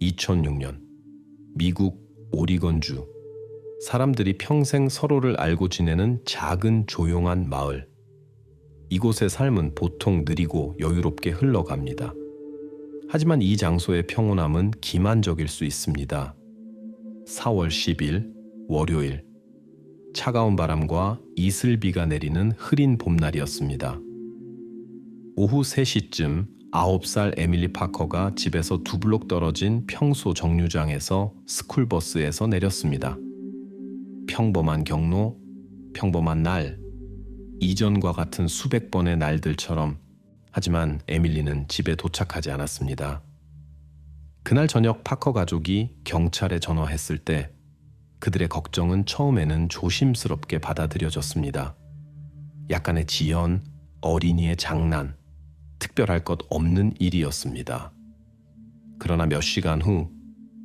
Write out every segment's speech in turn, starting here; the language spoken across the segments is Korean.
2006년 미국 오리건주, 사람들이 평생 서로를 알고 지내는 작은 조용한 마을. 이곳의 삶은 보통 느리고 여유롭게 흘러갑니다. 하지만 이 장소의 평온함은 기만적일 수 있습니다. 4월 10일 월요일, 차가운 바람과 이슬비가 내리는 흐린 봄날이었습니다. 오후 3시쯤 9살 에밀리 파커가 집에서 2블록 떨어진 평소 정류장에서 스쿨버스에서 내렸습니다. 평범한 경로, 평범한 날, 이전과 같은 수백 번의 날들처럼. 하지만 에밀리는 집에 도착하지 않았습니다. 그날 저녁 파커 가족이 경찰에 전화했을 때 그들의 걱정은 처음에는 조심스럽게 받아들여졌습니다. 약간의 지연, 어린이의 장난, 특별할 것 없는 일이었습니다. 그러나 몇 시간 후,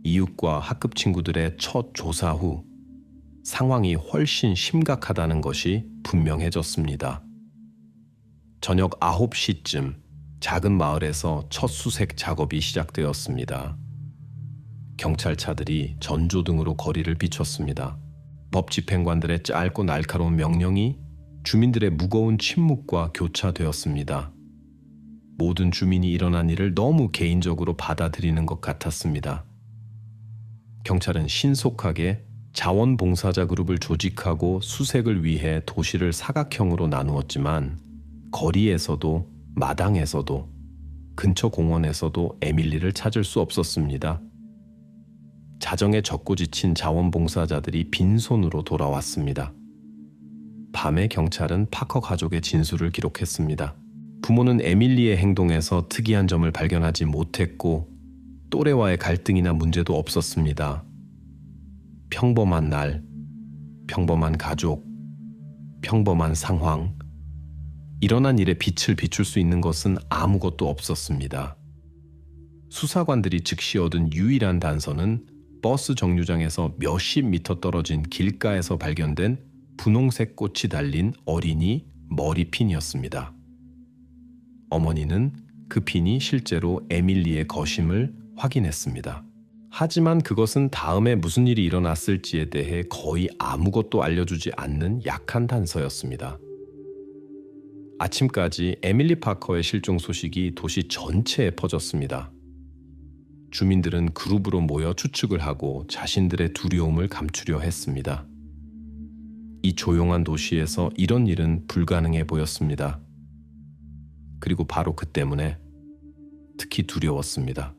이웃과 학급 친구들의 첫 조사 후 상황이 훨씬 심각하다는 것이 분명해졌습니다. 저녁 9시쯤 작은 마을에서 첫 수색 작업이 시작되었습니다. 경찰차들이 전조등으로 거리를 비췄습니다. 법 집행관들의 짧고 날카로운 명령이 주민들의 무거운 침묵과 교차되었습니다. 모든 주민이 일어난 일을 너무 개인적으로 받아들이는 것 같았습니다. 경찰은 신속하게 자원봉사자 그룹을 조직하고 수색을 위해 도시를 사각형으로 나누었지만 거리에서도 마당에서도 근처 공원에서도 에밀리를 찾을 수 없었습니다. 자정에 젖고 지친 자원봉사자들이 빈손으로 돌아왔습니다. 밤에 경찰은 파커 가족의 진술을 기록했습니다. 부모는 에밀리의 행동에서 특이한 점을 발견하지 못했고 또래와의 갈등이나 문제도 없었습니다. 평범한 날, 평범한 가족, 평범한 상황, 일어난 일에 빛을 비출 수 있는 것은 아무것도 없었습니다. 수사관들이 즉시 얻은 유일한 단서는 버스 정류장에서 몇십 미터 떨어진 길가에서 발견된 분홍색 꽃이 달린 어린이 머리핀이었습니다. 어머니는 그 핀이 실제로 에밀리의 것임을 확인했습니다. 하지만 그것은 다음에 무슨 일이 일어났을지에 대해 거의 아무것도 알려주지 않는 약한 단서였습니다. 아침까지 에밀리 파커의 실종 소식이 도시 전체에 퍼졌습니다. 주민들은 그룹으로 모여 추측을 하고 자신들의 두려움을 감추려 했습니다. 이 조용한 도시에서 이런 일은 불가능해 보였습니다. 그리고 바로 그 때문에 특히 두려웠습니다.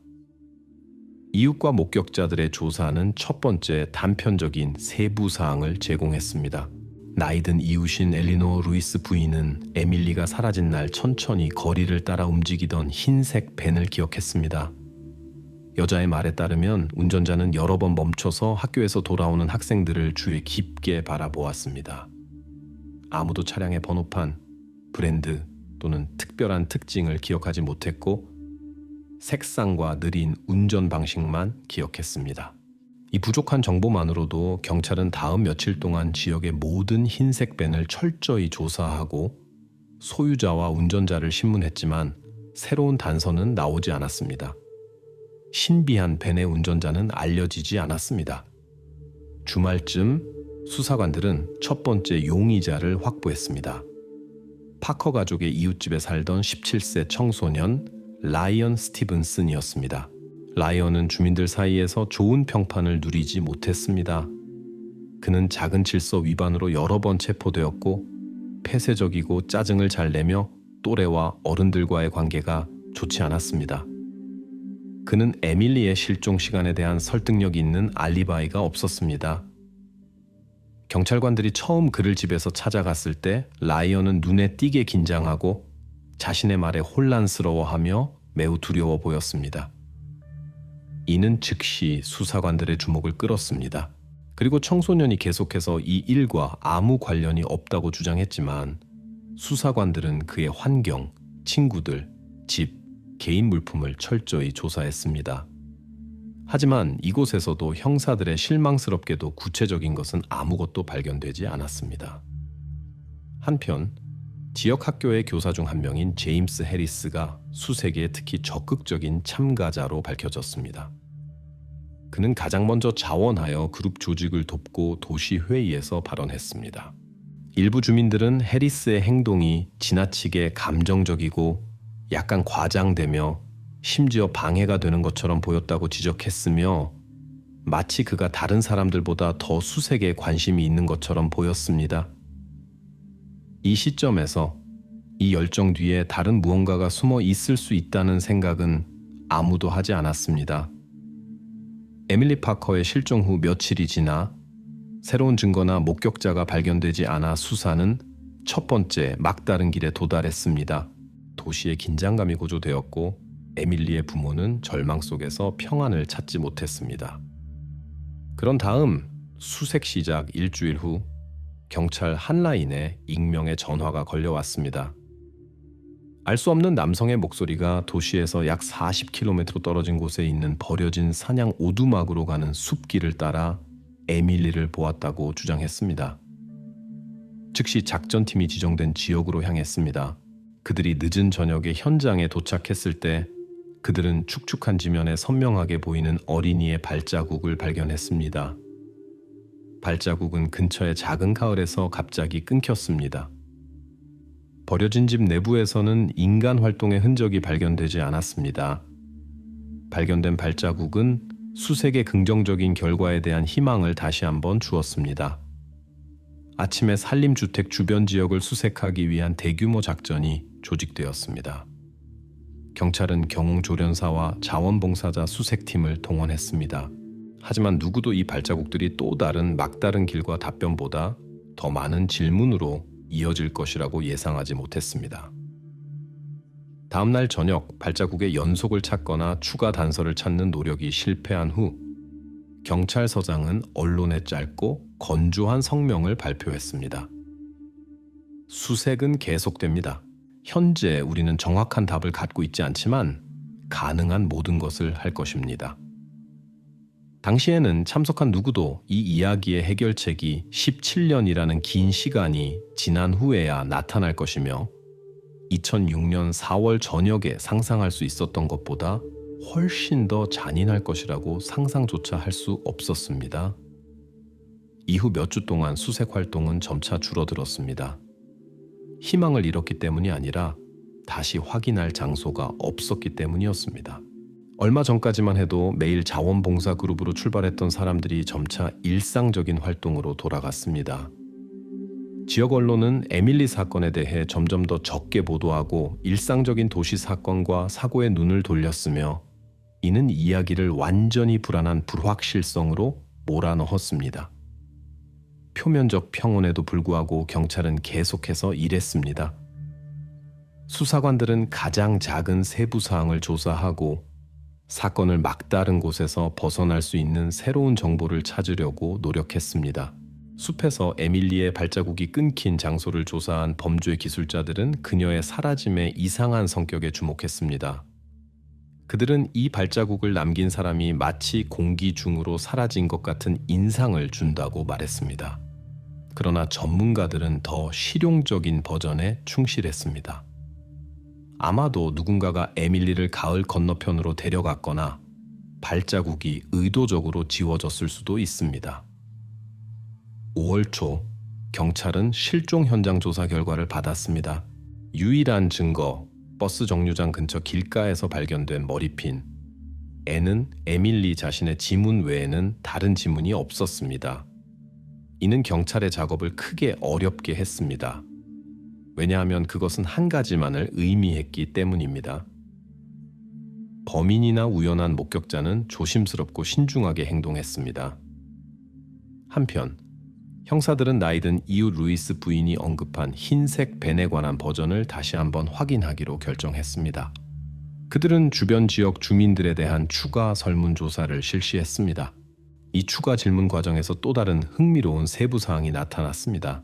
이웃과 목격자들의 조사는 첫 번째 단편적인 세부 사항을 제공했습니다. 나이든 이웃인 엘리노어 루이스 부인은 에밀리가 사라진 날 천천히 거리를 따라 움직이던 흰색 밴을 기억했습니다. 여자의 말에 따르면 운전자는 여러 번 멈춰서 학교에서 돌아오는 학생들을 주의 깊게 바라보았습니다. 아무도 차량의 번호판, 브랜드 또는 특별한 특징을 기억하지 못했고 색상과 느린 운전 방식만 기억했습니다. 이 부족한 정보만으로도 경찰은 다음 며칠 동안 지역의 모든 흰색 밴을 철저히 조사하고 소유자와 운전자를 신문했지만 새로운 단서는 나오지 않았습니다. 신비한 밴의 운전자는 알려지지 않았습니다. 주말쯤 수사관들은 첫 번째 용의자를 확보했습니다. 파커 가족의 이웃집에 살던 17세 청소년 라이언 스티븐슨이었습니다. 라이언은 주민들 사이에서 좋은 평판을 누리지 못했습니다. 그는 작은 질서 위반으로 여러 번 체포되었고 폐쇄적이고 짜증을 잘 내며 또래와 어른들과의 관계가 좋지 않았습니다. 그는 에밀리의 실종 시간에 대한 설득력 있는 알리바이가 없었습니다. 경찰관들이 처음 그를 집에서 찾아갔을 때 라이언은 눈에 띄게 긴장하고 자신의 말에 혼란스러워하며 매우 두려워 보였습니다. 이는 즉시 수사관들의 주목을 끌었습니다. 그리고 청소년이 계속해서 이 일과 아무 관련이 없다고 주장했지만 수사관들은 그의 환경, 친구들, 집, 개인 물품을 철저히 조사했습니다. 하지만 이곳에서도 형사들의 실망스럽게도 구체적인 것은 아무것도 발견되지 않았습니다. 한편 지역 학교의 교사 중 한 명인 제임스 해리스가 수색에 특히 적극적인 참가자로 밝혀졌습니다. 그는 가장 먼저 자원하여 그룹 조직을 돕고 도시 회의에서 발언했습니다. 일부 주민들은 해리스의 행동이 지나치게 감정적이고 약간 과장되며 심지어 방해가 되는 것처럼 보였다고 지적했으며 마치 그가 다른 사람들보다 더 수색에 관심이 있는 것처럼 보였습니다. 이 시점에서 이 열정 뒤에 다른 무언가가 숨어 있을 수 있다는 생각은 아무도 하지 않았습니다. 에밀리 파커의 실종 후 며칠이 지나 새로운 증거나 목격자가 발견되지 않아 수사는 첫 번째 막다른 길에 도달했습니다. 도시의 긴장감이 고조되었고 에밀리의 부모는 절망 속에서 평안을 찾지 못했습니다. 그런 다음 수색 시작 일주일 후 경찰 한 라인에 익명의 전화가 걸려왔습니다. 알 수 없는 남성의 목소리가 도시에서 약 40km 떨어진 곳에 있는 버려진 사냥 오두막으로 가는 숲길을 따라 에밀리를 보았다고 주장했습니다. 즉시 작전팀이 지정된 지역으로 향했습니다. 그들이 늦은 저녁에 현장에 도착했을 때 그들은 축축한 지면에 선명하게 보이는 어린이의 발자국을 발견했습니다. 발자국은 근처의 작은 가을에서 갑자기 끊겼습니다. 버려진 집 내부에서는 인간 활동의 흔적이 발견되지 않았습니다. 발견된 발자국은 수색의 긍정적인 결과에 대한 희망을 다시 한번 주었습니다. 아침에 산림주택 주변 지역을 수색하기 위한 대규모 작전이 조직되었습니다. 경찰은 경호조련사와 자원봉사자 수색팀을 동원했습니다. 하지만 누구도 이 발자국들이 또 다른 막다른 길과 답변보다 더 많은 질문으로 이어질 것이라고 예상하지 못했습니다. 다음 날 저녁 발자국의 연속을 찾거나 추가 단서를 찾는 노력이 실패한 후 경찰서장은 언론에 짧고 건조한 성명을 발표했습니다. 수색은 계속됩니다. 현재 우리는 정확한 답을 갖고 있지 않지만 가능한 모든 것을 할 것입니다. 당시에는 참석한 누구도 이 이야기의 해결책이 17년이라는 긴 시간이 지난 후에야 나타날 것이며 2006년 4월 저녁에 상상할 수 있었던 것보다 훨씬 더 잔인할 것이라고 상상조차 할 수 없었습니다. 이후 몇 주 동안 수색 활동은 점차 줄어들었습니다. 희망을 잃었기 때문이 아니라 다시 확인할 장소가 없었기 때문이었습니다. 얼마 전까지만 해도 매일 자원봉사 그룹으로 출발했던 사람들이 점차 일상적인 활동으로 돌아갔습니다. 지역 언론은 에밀리 사건에 대해 점점 더 적게 보도하고 일상적인 도시 사건과 사고에 눈을 돌렸으며 이는 이야기를 완전히 불안한 불확실성으로 몰아넣었습니다. 표면적 평온에도 불구하고 경찰은 계속해서 일했습니다. 수사관들은 가장 작은 세부 사항을 조사하고 사건을 막다른 곳에서 벗어날 수 있는 새로운 정보를 찾으려고 노력했습니다. 숲에서 에밀리의 발자국이 끊긴 장소를 조사한 범죄 기술자들은 그녀의 사라짐의 이상한 성격에 주목했습니다. 그들은 이 발자국을 남긴 사람이 마치 공기 중으로 사라진 것 같은 인상을 준다고 말했습니다. 그러나 전문가들은 더 실용적인 버전에 충실했습니다. 아마도 누군가가 에밀리를 가을 건너편으로 데려갔거나 발자국이 의도적으로 지워졌을 수도 있습니다. 5월 초 경찰은 실종 현장 조사 결과를 받았습니다. 유일한 증거, 버스 정류장 근처 길가에서 발견된 머리핀. 애는 에밀리 자신의 지문 외에는 다른 지문이 없었습니다. 이는 경찰의 작업을 크게 어렵게 했습니다. 왜냐하면 그것은 한 가지만을 의미했기 때문입니다. 범인이나 우연한 목격자는 조심스럽고 신중하게 행동했습니다. 한편 형사들은 나이든 이웃 루이스 부인이 언급한 흰색 벤에 관한 버전을 다시 한번 확인하기로 결정했습니다. 그들은 주변 지역 주민들에 대한 추가 설문조사를 실시했습니다. 이 추가 질문 과정에서 또 다른 흥미로운 세부 사항이 나타났습니다.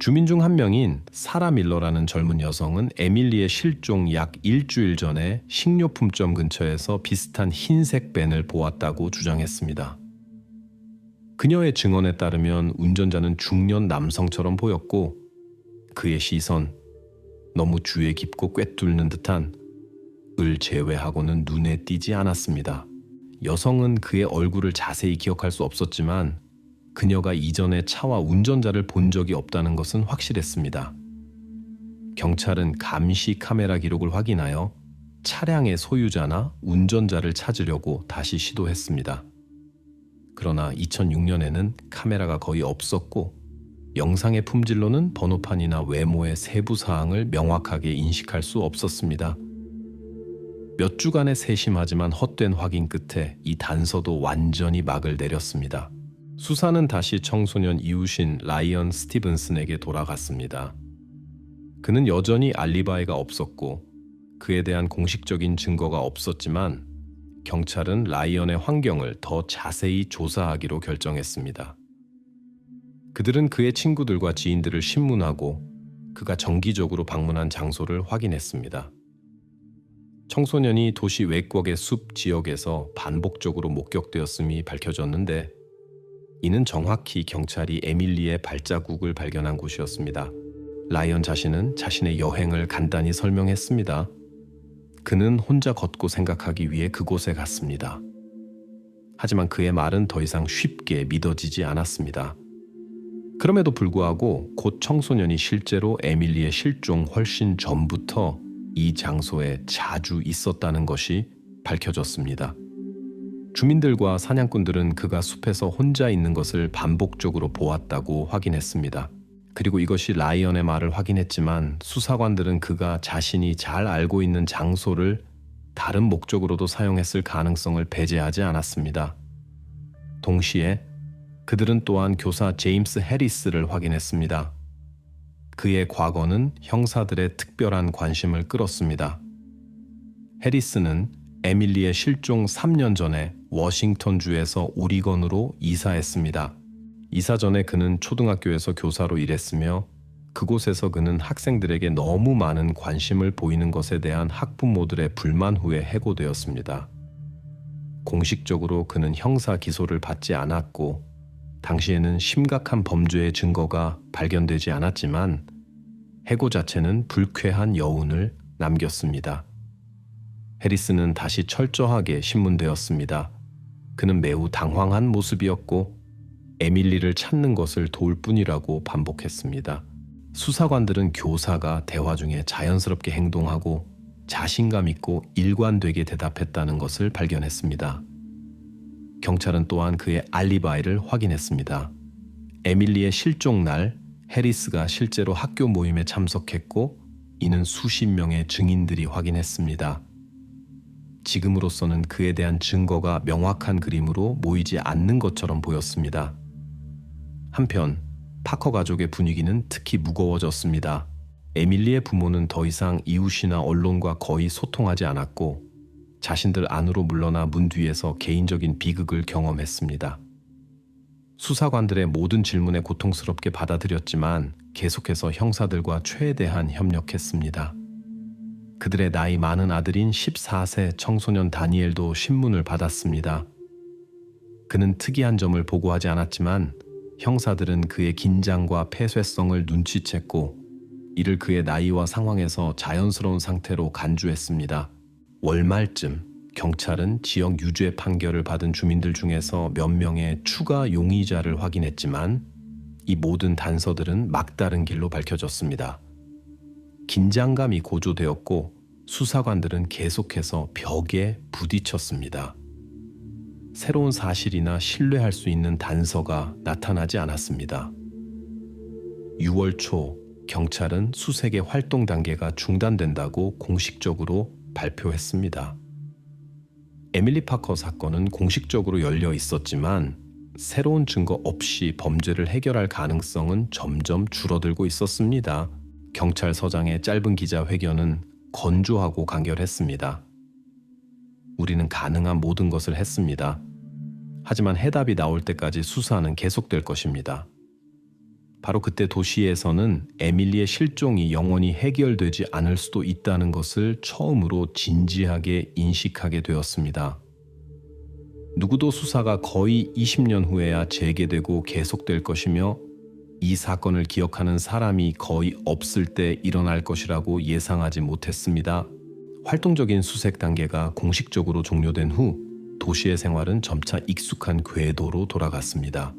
주민 중 한 명인 사라 밀러라는 젊은 여성은 에밀리의 실종 약 일주일 전에 식료품점 근처에서 비슷한 흰색 벤을 보았다고 주장했습니다. 그녀의 증언에 따르면 운전자는 중년 남성처럼 보였고 그의 시선, 너무 주의 깊고 꿰뚫는 듯한 을 제외하고는 눈에 띄지 않았습니다. 여성은 그의 얼굴을 자세히 기억할 수 없었지만 그녀가 이전에 차와 운전자를 본 적이 없다는 것은 확실했습니다. 경찰은 감시 카메라 기록을 확인하여 차량의 소유자나 운전자를 찾으려고 다시 시도했습니다. 그러나 2006년에는 카메라가 거의 없었고 영상의 품질로는 번호판이나 외모의 세부 사항을 명확하게 인식할 수 없었습니다. 몇 주간의 세심하지만 헛된 확인 끝에 이 단서도 완전히 막을 내렸습니다. 수사는 다시 청소년 이웃인 라이언 스티븐슨에게 돌아갔습니다. 그는 여전히 알리바이가 없었고 그에 대한 공식적인 증거가 없었지만 경찰은 라이언의 환경을 더 자세히 조사하기로 결정했습니다. 그들은 그의 친구들과 지인들을 신문하고 그가 정기적으로 방문한 장소를 확인했습니다. 청소년이 도시 외곽의 숲 지역에서 반복적으로 목격되었음이 밝혀졌는데 이는 정확히 경찰이 에밀리의 발자국을 발견한 곳이었습니다. 라이언 자신은 자신의 여행을 간단히 설명했습니다. 그는 혼자 걷고 생각하기 위해 그곳에 갔습니다. 하지만 그의 말은 더 이상 쉽게 믿어지지 않았습니다. 그럼에도 불구하고 곧 청소년이 실제로 에밀리의 실종 훨씬 전부터 이 장소에 자주 있었다는 것이 밝혀졌습니다. 주민들과 사냥꾼들은 그가 숲에서 혼자 있는 것을 반복적으로 보았다고 확인했습니다. 그리고 이것이 라이언의 말을 확인했지만 수사관들은 그가 자신이 잘 알고 있는 장소를 다른 목적으로도 사용했을 가능성을 배제하지 않았습니다. 동시에 그들은 또한 교사 제임스 해리스를 확인했습니다. 그의 과거는 형사들의 특별한 관심을 끌었습니다. 해리스는 에밀리의 실종 3년 전에 워싱턴주에서 오리건으로 이사했습니다. 이사 전에 그는 초등학교에서 교사로 일했으며 그곳에서 그는 학생들에게 너무 많은 관심을 보이는 것에 대한 학부모들의 불만 후에 해고되었습니다. 공식적으로 그는 형사 기소를 받지 않았고 당시에는 심각한 범죄의 증거가 발견되지 않았지만 해고 자체는 불쾌한 여운을 남겼습니다. 해리스는 다시 철저하게 신문되었습니다. 그는 매우 당황한 모습이었고 에밀리를 찾는 것을 도울 뿐이라고 반복했습니다. 수사관들은 교사가 대화 중에 자연스럽게 행동하고 자신감 있고 일관되게 대답했다는 것을 발견했습니다. 경찰은 또한 그의 알리바이를 확인했습니다. 에밀리의 실종 날 해리스가 실제로 학교 모임에 참석했고 이는 수십 명의 증인들이 확인했습니다. 지금으로서는 그에 대한 증거가 명확한 그림으로 모이지 않는 것처럼 보였습니다. 한편 파커 가족의 분위기는 특히 무거워졌습니다. 에밀리의 부모는 더 이상 이웃이나 언론과 거의 소통하지 않았고 자신들 안으로 물러나 문 뒤에서 개인적인 비극을 경험했습니다. 수사관들의 모든 질문에 고통스럽게 받아들였지만 계속해서 형사들과 최대한 협력했습니다. 그들의 나이 많은 아들인 14세 청소년 다니엘도 신문을 받았습니다. 그는 특이한 점을 보고하지 않았지만 형사들은 그의 긴장과 폐쇄성을 눈치챘고 이를 그의 나이와 상황에서 자연스러운 상태로 간주했습니다. 월말쯤 경찰은 지역 유죄 판결을 받은 주민들 중에서 몇 명의 추가 용의자를 확인했지만 이 모든 단서들은 막다른 길로 밝혀졌습니다. 긴장감이 고조되었고 수사관들은 계속해서 벽에 부딪혔습니다. 새로운 사실이나 신뢰할 수 있는 단서가 나타나지 않았습니다. 6월 초 경찰은 수색의 활동 단계가 중단된다고 공식적으로 발표했습니다. 에밀리 파커 사건은 공식적으로 열려 있었지만 새로운 증거 없이 범죄를 해결할 가능성은 점점 줄어들고 있었습니다. 경찰서장의 짧은 기자회견은 건조하고 간결했습니다. 우리는 가능한 모든 것을 했습니다. 하지만 해답이 나올 때까지 수사는 계속될 것입니다. 바로 그때 도시에서는 에밀리의 실종이 영원히 해결되지 않을 수도 있다는 것을 처음으로 진지하게 인식하게 되었습니다. 누구도 수사가 거의 20년 후에야 재개되고 계속될 것이며 이 사건을 기억하는 사람이 거의 없을 때 일어날 것이라고 예상하지 못했습니다. 활동적인 수색 단계가 공식적으로 종료된 후 도시의 생활은 점차 익숙한 궤도로 돌아갔습니다.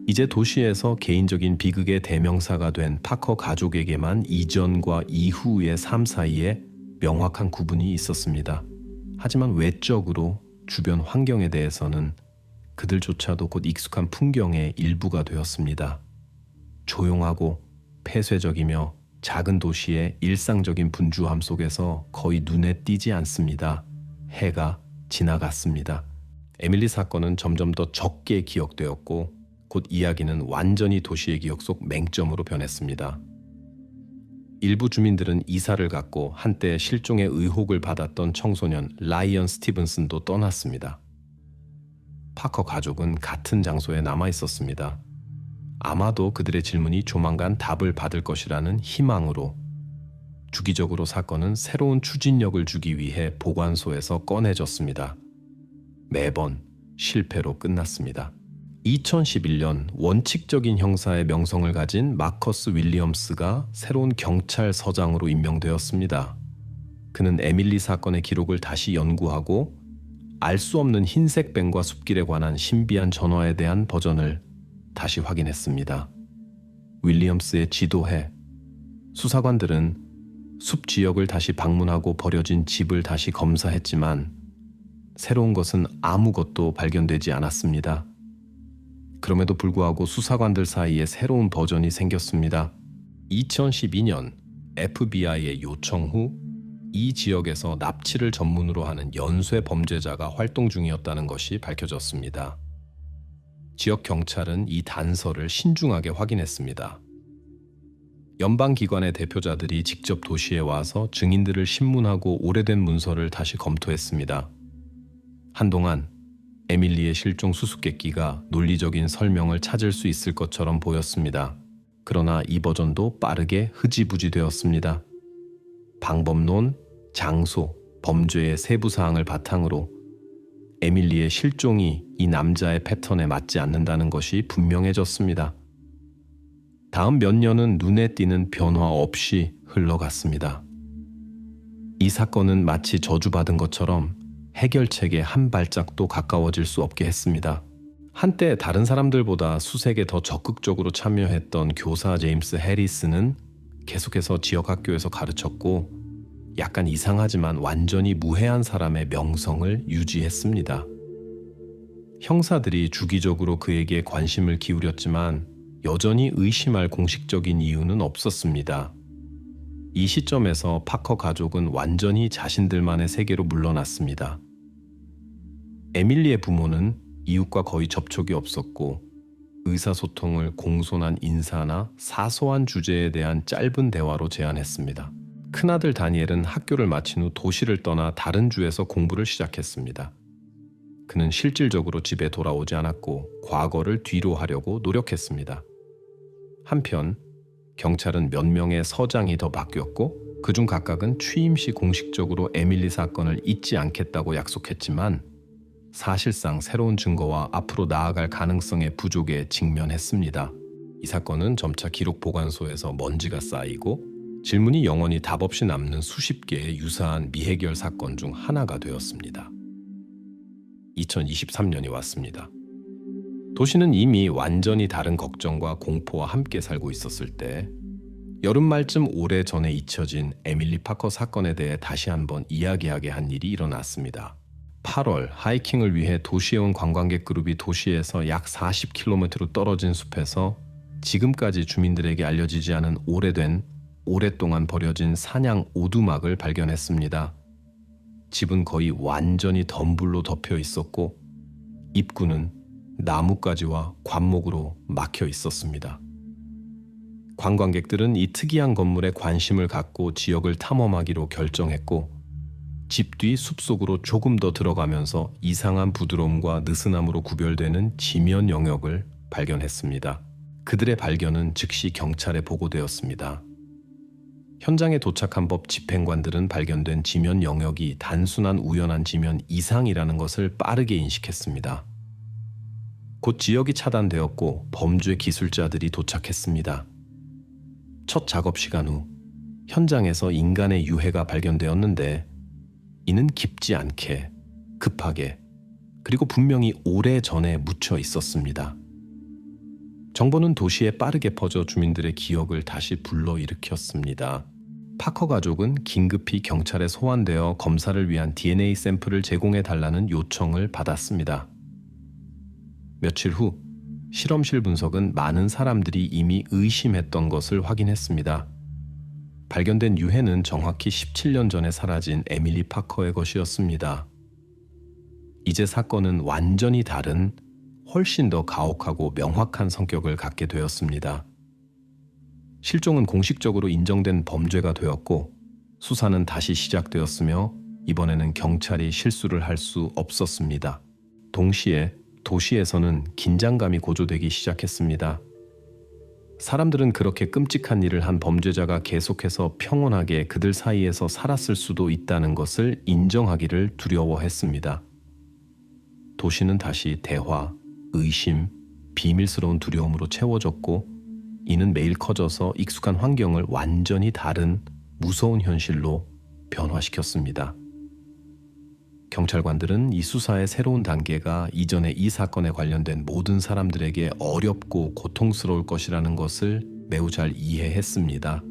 이제 도시에서 개인적인 비극의 대명사가 된 파커 가족에게만 이전과 이후의 삶 사이에 명확한 구분이 있었습니다. 하지만 외적으로 주변 환경에 대해서는 그들조차도 곧 익숙한 풍경의 일부가 되었습니다. 조용하고 폐쇄적이며 작은 도시의 일상적인 분주함 속에서 거의 눈에 띄지 않습니다. 해가 지나갔습니다. 에밀리 사건은 점점 더 적게 기억되었고 곧 이야기는 완전히 도시의 기억 속 맹점으로 변했습니다. 일부 주민들은 이사를 갔고 한때 실종의 의혹을 받았던 청소년 라이언 스티븐슨도 떠났습니다. 파커 가족은 같은 장소에 남아 있었습니다. 아마도 그들의 질문이 조만간 답을 받을 것이라는 희망으로 주기적으로 사건은 새로운 추진력을 주기 위해 보관소에서 꺼내졌습니다. 매번 실패로 끝났습니다. 2011년 원칙적인 형사의 명성을 가진 마커스 윌리엄스가 새로운 경찰서장으로 임명되었습니다. 그는 에밀리 사건의 기록을 다시 연구하고 알 수 없는 흰색 뱀과 숲길에 관한 신비한 전화에 대한 버전을 다시 확인했습니다. 윌리엄스의 지도해 수사관들은 숲 지역을 다시 방문하고 버려진 집을 다시 검사했지만 새로운 것은 아무것도 발견되지 않았습니다. 그럼에도 불구하고 수사관들 사이에 새로운 버전이 생겼습니다. 2012년 FBI의 요청 후 이 지역에서 납치를 전문으로 하는 연쇄 범죄자가 활동 중이었다는 것이 밝혀졌습니다. 지역 경찰은 이 단서를 신중하게 확인했습니다. 연방기관의 대표자들이 직접 도시에 와서 증인들을 신문하고 오래된 문서를 다시 검토했습니다. 한동안 에밀리의 실종 수수께끼가 논리적인 설명을 찾을 수 있을 것처럼 보였습니다. 그러나 이 버전도 빠르게 흐지부지 되었습니다. 방법론, 장소, 범죄의 세부 사항을 바탕으로 에밀리의 실종이 이 남자의 패턴에 맞지 않는다는 것이 분명해졌습니다. 다음 몇 년은 눈에 띄는 변화 없이 흘러갔습니다. 이 사건은 마치 저주받은 것처럼 해결책에 한 발짝도 가까워질 수 없게 했습니다. 한때 다른 사람들보다 수색에 더 적극적으로 참여했던 교사 제임스 해리스는 계속해서 지역 학교에서 가르쳤고 약간 이상하지만 완전히 무해한 사람의 명성을 유지했습니다. 형사들이 주기적으로 그에게 관심을 기울였지만 여전히 의심할 공식적인 이유는 없었습니다. 이 시점에서 파커 가족은 완전히 자신들만의 세계로 물러났습니다. 에밀리의 부모는 이웃과 거의 접촉이 없었고 의사소통을 공손한 인사나 사소한 주제에 대한 짧은 대화로 제한했습니다. 큰아들 다니엘은 학교를 마친 후 도시를 떠나 다른 주에서 공부를 시작했습니다. 그는 실질적으로 집에 돌아오지 않았고 과거를 뒤로 하려고 노력했습니다. 한편 경찰은 몇 명의 서장이 더 바뀌었고 그중 각각은 취임 시 공식적으로 에밀리 사건을 잊지 않겠다고 약속했지만 사실상 새로운 증거와 앞으로 나아갈 가능성의 부족에 직면했습니다. 이 사건은 점차 기록 보관소에서 먼지가 쌓이고 질문이 영원히 답 없이 남는 수십 개의 유사한 미해결 사건 중 하나가 되었습니다. 2023년이 왔습니다. 도시는 이미 완전히 다른 걱정과 공포와 함께 살고 있었을 때 여름말쯤 오래전에 잊혀진 에밀리 파커 사건에 대해 다시 한번 이야기하게 한 일이 일어났습니다. 8월 하이킹을 위해 도시에 온 관광객 그룹이 도시에서 약 40km로 떨어진 숲에서 지금까지 주민들에게 알려지지 않은 오랫동안 버려진 사냥 오두막을 발견했습니다. 집은 거의 완전히 덤불로 덮여 있었고 입구는 나뭇가지와 관목으로 막혀 있었습니다. 관광객들은 이 특이한 건물에 관심을 갖고 지역을 탐험하기로 결정했고 집 뒤 숲속으로 조금 더 들어가면서 이상한 부드러움과 느슨함으로 구별되는 지면 영역을 발견했습니다. 그들의 발견은 즉시 경찰에 보고되었습니다. 현장에 도착한 법 집행관들은 발견된 지면 영역이 단순한 우연한 지면 이상이라는 것을 빠르게 인식했습니다. 곧 지역이 차단되었고 범죄 기술자들이 도착했습니다. 첫 작업 시간 후 현장에서 인간의 유해가 발견되었는데 이는 깊지 않게 급하게, 그리고 분명히 오래전에 묻혀 있었습니다. 정보는 도시에 빠르게 퍼져 주민들의 기억을 다시 불러일으켰습니다. 파커 가족은 긴급히 경찰에 소환되어 검사를 위한 DNA 샘플을 제공해 달라는 요청을 받았습니다. 며칠 후 실험실 분석은 많은 사람들이 이미 의심했던 것을 확인했습니다. 발견된 유해는 정확히 17년 전에 사라진 에밀리 파커의 것이었습니다. 이제 사건은 완전히 다른, 훨씬 더 가혹하고 명확한 성격을 갖게 되었습니다. 실종은 공식적으로 인정된 범죄가 되었고 수사는 다시 시작되었으며 이번에는 경찰이 실수를 할 수 없었습니다. 동시에 도시에서는 긴장감이 고조되기 시작했습니다. 사람들은 그렇게 끔찍한 일을 한 범죄자가 계속해서 평온하게 그들 사이에서 살았을 수도 있다는 것을 인정하기를 두려워했습니다. 도시는 다시 대화, 의심, 비밀스러운 두려움으로 채워졌고 이는 매일 커져서 익숙한 환경을 완전히 다른 무서운 현실로 변화시켰습니다. 경찰관들은 이 수사의 새로운 단계가 이전에 이 사건에 관련된 모든 사람들에게 어렵고 고통스러울 것이라는 것을 매우 잘 이해했습니다.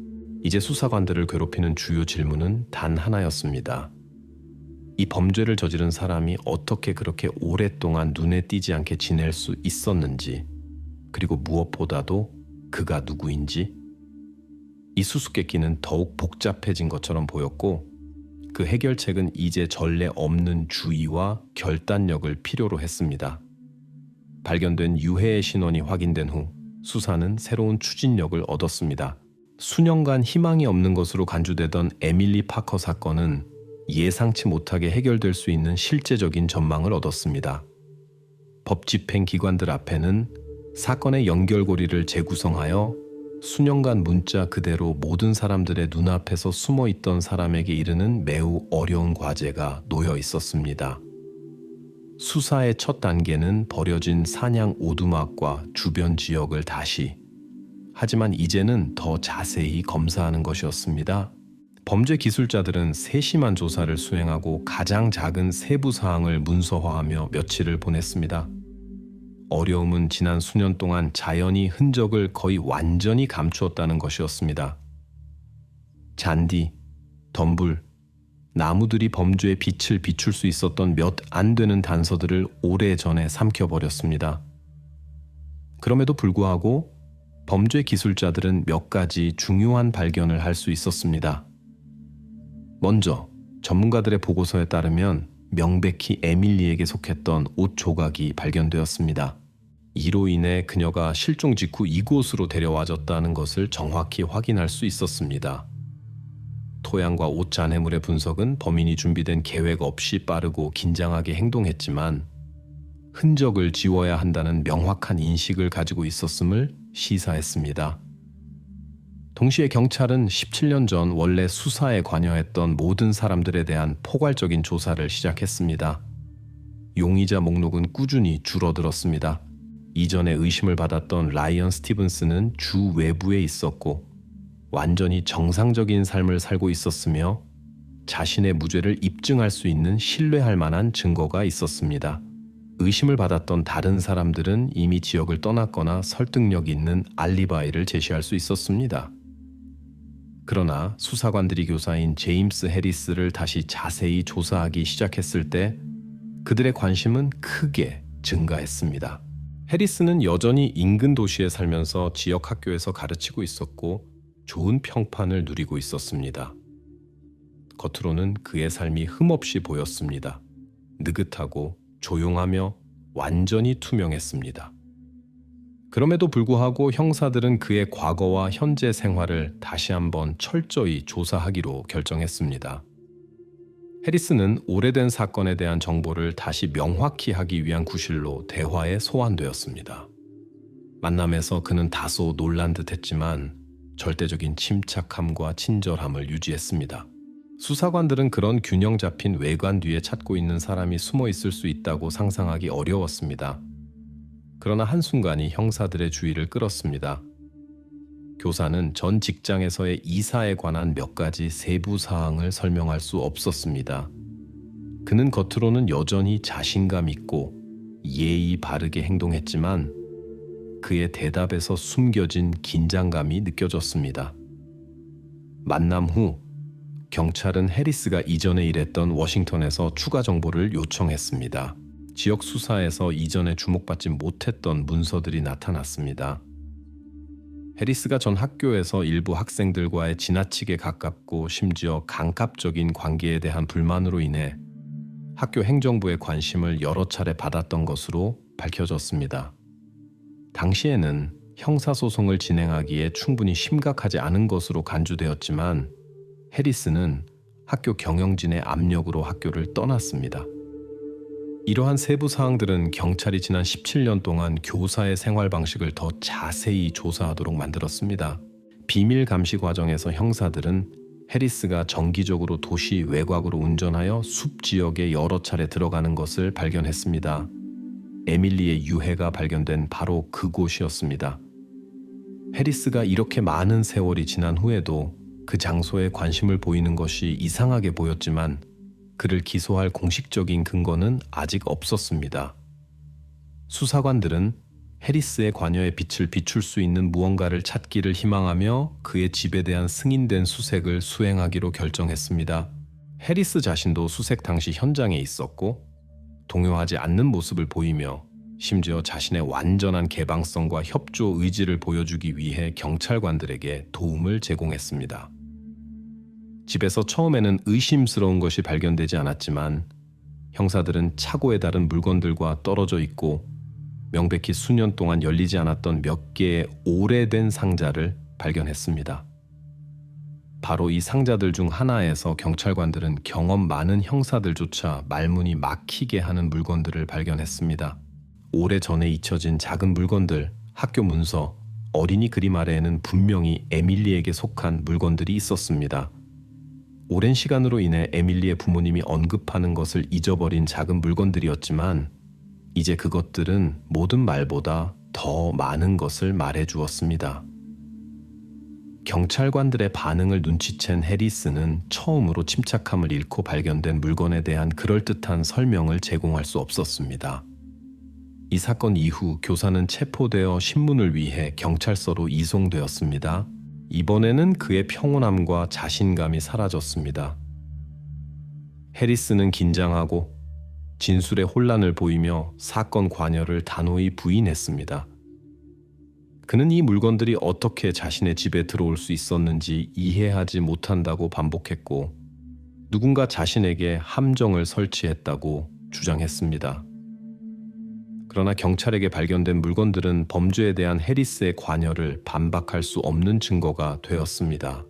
이제 수사관들을 괴롭히는 주요 질문은 단 하나였습니다. 이 범죄를 저지른 사람이 어떻게 그렇게 오랫동안 눈에 띄지 않게 지낼 수 있었는지, 그리고 무엇보다도 그가 누구인지. 이 수수께끼는 더욱 복잡해진 것처럼 보였고 그 해결책은 이제 전례 없는 주의와 결단력을 필요로 했습니다. 발견된 유해의 신원이 확인된 후 수사는 새로운 추진력을 얻었습니다. 수년간 희망이 없는 것으로 간주되던 에밀리 파커 사건은 예상치 못하게 해결될 수 있는 실제적인 전망을 얻었습니다. 법 집행 기관들 앞에는 사건의 연결고리를 재구성하여 수년간 문자 그대로 모든 사람들의 눈앞에서 숨어 있던 사람에게 이르는 매우 어려운 과제가 놓여 있었습니다. 수사의 첫 단계는 버려진 사냥 오두막과 주변 지역을 하지만 이제는 더 자세히 검사하는 것이었습니다. 범죄 기술자들은 세심한 조사를 수행하고 가장 작은 세부 사항을 문서화하며 며칠을 보냈습니다. 어려움은 지난 수년 동안 자연이 흔적을 거의 완전히 감추었다는 것이었습니다. 잔디, 덤불, 나무들이 범죄의 빛을 비출 수 있었던 몇 안 되는 단서들을 오래전에 삼켜버렸습니다. 그럼에도 불구하고 범죄 기술자들은 몇 가지 중요한 발견을 할 수 있었습니다. 먼저 전문가들의 보고서에 따르면 명백히 에밀리에게 속했던 옷 조각이 발견되었습니다. 이로 인해 그녀가 실종 직후 이곳으로 데려와졌다는 것을 정확히 확인할 수 있었습니다. 토양과 옷 잔해물의 분석은 범인이 준비된 계획 없이 빠르고 긴장하게 행동했지만 흔적을 지워야 한다는 명확한 인식을 가지고 있었음을 시사했습니다. 동시에 경찰은 17년 전 원래 수사에 관여했던 모든 사람들에 대한 포괄적인 조사를 시작했습니다. 용의자 목록은 꾸준히 줄어들었습니다. 이전에 의심을 받았던 라이언 스티븐스는 주 외부에 있었고 완전히 정상적인 삶을 살고 있었으며 자신의 무죄를 입증할 수 있는 신뢰할 만한 증거가 있었습니다. 의심을 받았던 다른 사람들은 이미 지역을 떠났거나 설득력 있는 알리바이를 제시할 수 있었습니다. 그러나 수사관들이 교사인 제임스 해리스를 다시 자세히 조사하기 시작했을 때 그들의 관심은 크게 증가했습니다. 해리스는 여전히 인근 도시에 살면서 지역 학교에서 가르치고 있었고 좋은 평판을 누리고 있었습니다. 겉으로는 그의 삶이 흠없이 보였습니다. 느긋하고 조용하며 완전히 투명했습니다. 그럼에도 불구하고 형사들은 그의 과거와 현재 생활을 다시 한번 철저히 조사하기로 결정했습니다. 해리스는 오래된 사건에 대한 정보를 다시 명확히 하기 위한 구실로 대화에 소환되었습니다. 만남에서 그는 다소 놀란 듯했지만 절대적인 침착함과 친절함을 유지했습니다. 수사관들은 그런 균형 잡힌 외관 뒤에 찾고 있는 사람이 숨어 있을 수 있다고 상상하기 어려웠습니다. 그러나 한순간이 형사들의 주의를 끌었습니다. 교사는 전 직장에서의 이사에 관한 몇 가지 세부 사항을 설명할 수 없었습니다. 그는 겉으로는 여전히 자신감 있고 예의 바르게 행동했지만 그의 대답에서 숨겨진 긴장감이 느껴졌습니다. 만남 후 경찰은 해리스가 이전에 일했던 워싱턴에서 추가 정보를 요청했습니다. 지역 수사에서 이전에 주목받지 못했던 문서들이 나타났습니다. 해리스가 전 학교에서 일부 학생들과의 지나치게 가깝고 심지어 강압적인 관계에 대한 불만으로 인해 학교 행정부의 관심을 여러 차례 받았던 것으로 밝혀졌습니다. 당시에는 형사소송을 진행하기에 충분히 심각하지 않은 것으로 간주되었지만 해리스는 학교 경영진의 압력으로 학교를 떠났습니다. 이러한 세부 사항들은 경찰이 지난 17년 동안 교사의 생활 방식을 더 자세히 조사하도록 만들었습니다. 비밀 감시 과정에서 형사들은 해리스가 정기적으로 도시 외곽으로 운전하여 숲 지역에 여러 차례 들어가는 것을 발견했습니다. 에밀리의 유해가 발견된 바로 그곳이었습니다. 해리스가 이렇게 많은 세월이 지난 후에도 그 장소에 관심을 보이는 것이 이상하게 보였지만 그를 기소할 공식적인 근거는 아직 없었습니다. 수사관들은 해리스의 관여의 빛을 비출 수 있는 무언가를 찾기를 희망하며 그의 집에 대한 승인된 수색을 수행하기로 결정했습니다. 해리스 자신도 수색 당시 현장에 있었고 동요하지 않는 모습을 보이며 심지어 자신의 완전한 개방성과 협조 의지를 보여주기 위해 경찰관들에게 도움을 제공했습니다. 집에서 처음에는 의심스러운 것이 발견되지 않았지만 형사들은 차고에 다른 물건들과 떨어져 있고 명백히 수년 동안 열리지 않았던 몇 개의 오래된 상자를 발견했습니다. 바로 이 상자들 중 하나에서 경찰관들은 경험 많은 형사들조차 말문이 막히게 하는 물건들을 발견했습니다. 오래전에 잊혀진 작은 물건들, 학교 문서, 어린이 그림 아래에는 분명히 에밀리에게 속한 물건들이 있었습니다. 오랜 시간으로 인해 에밀리의 부모님이 언급하는 것을 잊어버린 작은 물건들이었지만 이제 그것들은 모든 말보다 더 많은 것을 말해주었습니다. 경찰관들의 반응을 눈치챈 해리스는 처음으로 침착함을 잃고 발견된 물건에 대한 그럴듯한 설명을 제공할 수 없었습니다. 이 사건 이후 교사는 체포되어 신문을 위해 경찰서로 이송되었습니다. 이번에는 그의 평온함과 자신감이 사라졌습니다. 해리스는 긴장하고 진술에 혼란을 보이며 사건 관여를 단호히 부인했습니다. 그는 이 물건들이 어떻게 자신의 집에 들어올 수 있었는지 이해하지 못한다고 반복했고 누군가 자신에게 함정을 설치했다고 주장했습니다. 그러나 경찰에게 발견된 물건들은 범죄에 대한 해리스의 관여를 반박할 수 없는 증거가 되었습니다.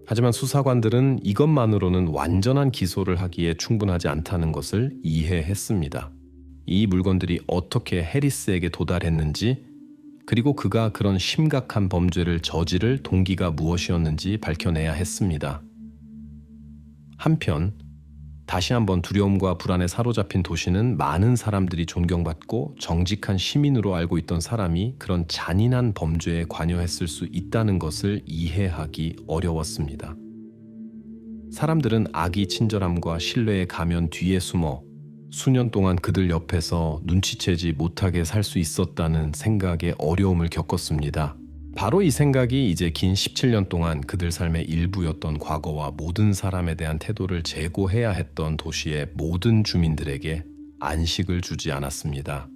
하지만 수사관들은 이것만으로는 완전한 기소를 하기에 충분하지 않다는 것을 이해했습니다. 이 물건들이 어떻게 해리스에게 도달했는지 그리고 그가 그런 심각한 범죄를 저지를 동기가 무엇이었는지 밝혀내야 했습니다. 한편 다시 한번 두려움과 불안에 사로잡힌 도시는 많은 사람들이 존경받고 정직한 시민으로 알고 있던 사람이 그런 잔인한 범죄에 관여했을 수 있다는 것을 이해하기 어려웠습니다. 사람들은 악이 친절함과 신뢰의 가면 뒤에 숨어 수년 동안 그들 옆에서 눈치채지 못하게 살 수 있었다는 생각에 어려움을 겪었습니다. 바로 이 생각이 이제 긴 17년 동안 그들 삶의 일부였던 과거와 모든 사람에 대한 태도를 재고해야 했던 도시의 모든 주민들에게 안식을 주지 않았습니다.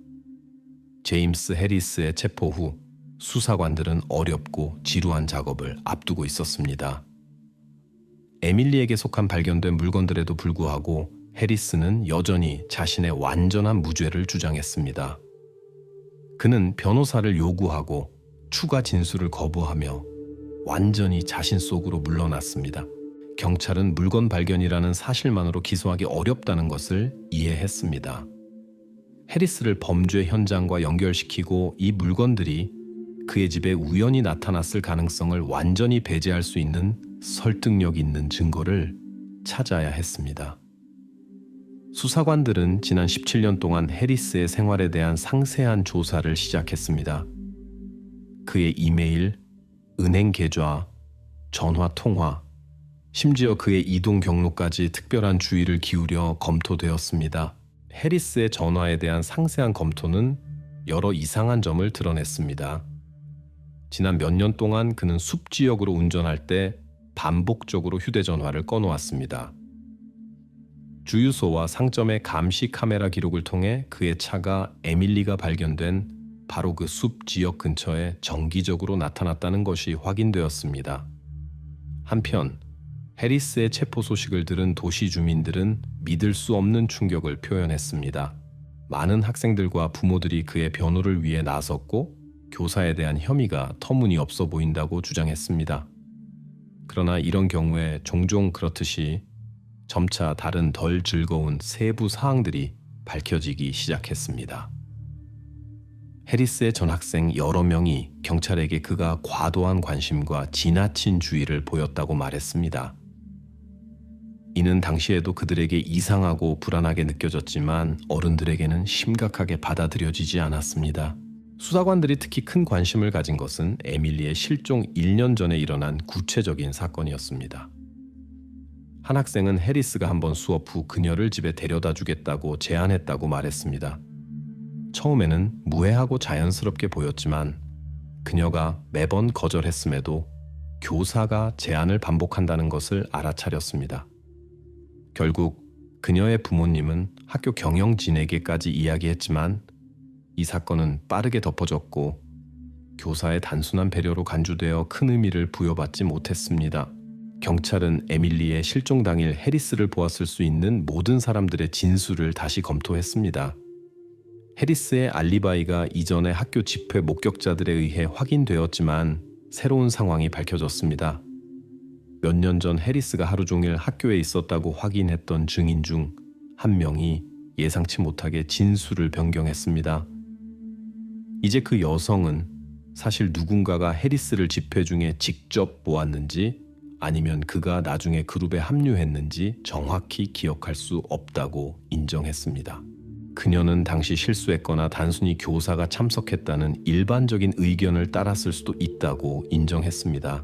제임스 해리스의 체포 후 수사관들은 어렵고 지루한 작업을 앞두고 있었습니다. 에밀리에게 속한 발견된 물건들에도 불구하고 해리스는 여전히 자신의 완전한 무죄를 주장했습니다. 그는 변호사를 요구하고 추가 진술을 거부하며 완전히 자신 속으로 물러났습니다. 경찰은 물건 발견이라는 사실만으로 기소하기 어렵다는 것을 이해했습니다. 해리스를 범죄 현장과 연결시키고 이 물건들이 그의 집에 우연히 나타났을 가능성을 완전히 배제할 수 있는 설득력 있는 증거를 찾아야 했습니다. 수사관들은 지난 17년 동안 해리스의 생활에 대한 상세한 조사를 시작했습니다. 그의 이메일, 은행 계좌, 전화 통화, 심지어 그의 이동 경로까지 특별한 주의를 기울여 검토되었습니다. 해리스의 전화에 대한 상세한 검토는 여러 이상한 점을 드러냈습니다. 지난 몇 년 동안 그는 숲 지역으로 운전할 때 반복적으로 휴대전화를 꺼놓았습니다. 주유소와 상점의 감시 카메라 기록을 통해 그의 차가 에밀리가 발견된 바로 그 숲 지역 근처에 정기적으로 나타났다는 것이 확인되었습니다. 한편 해리스의 체포 소식을 들은 도시 주민들은 믿을 수 없는 충격을 표현했습니다. 많은 학생들과 부모들이 그의 변호를 위해 나섰고 교사에 대한 혐의가 터무니없어 보인다고 주장했습니다. 그러나 이런 경우에 종종 그렇듯이 점차 다른 덜 즐거운 세부 사항들이 밝혀지기 시작했습니다. 해리스의 전학생 여러 명이 경찰에게 그가 과도한 관심과 지나친 주의를 보였다고 말했습니다. 이는 당시에도 그들에게 이상하고 불안하게 느껴졌지만 어른들에게는 심각하게 받아들여지지 않았습니다. 수사관들이 특히 큰 관심을 가진 것은 에밀리의 실종 1년 전에 일어난 구체적인 사건이었습니다. 한 학생은 해리스가 한번 수업 후 그녀를 집에 데려다 주겠다고 제안했다고 말했습니다. 처음에는 무해하고 자연스럽게 보였지만 그녀가 매번 거절했음에도 교사가 제안을 반복한다는 것을 알아차렸습니다. 결국 그녀의 부모님은 학교 경영진에게까지 이야기했지만 이 사건은 빠르게 덮어졌고 교사의 단순한 배려로 간주되어 큰 의미를 부여받지 못했습니다. 경찰은 에밀리의 실종 당일 해리스를 보았을 수 있는 모든 사람들의 진술을 다시 검토했습니다. 해리스의 알리바이가 이전의 학교 집회 목격자들에 의해 확인되었지만 새로운 상황이 밝혀졌습니다. 몇 년 전 해리스가 하루 종일 학교에 있었다고 확인했던 증인 중 한 명이 예상치 못하게 진술을 변경했습니다. 이제 그 여성은 사실 누군가가 해리스를 집회 중에 직접 보았는지 아니면 그가 나중에 그룹에 합류했는지 정확히 기억할 수 없다고 인정했습니다. 그녀는 당시 실수했거나 단순히 교사가 참석했다는 일반적인 의견을 따랐을 수도 있다고 인정했습니다.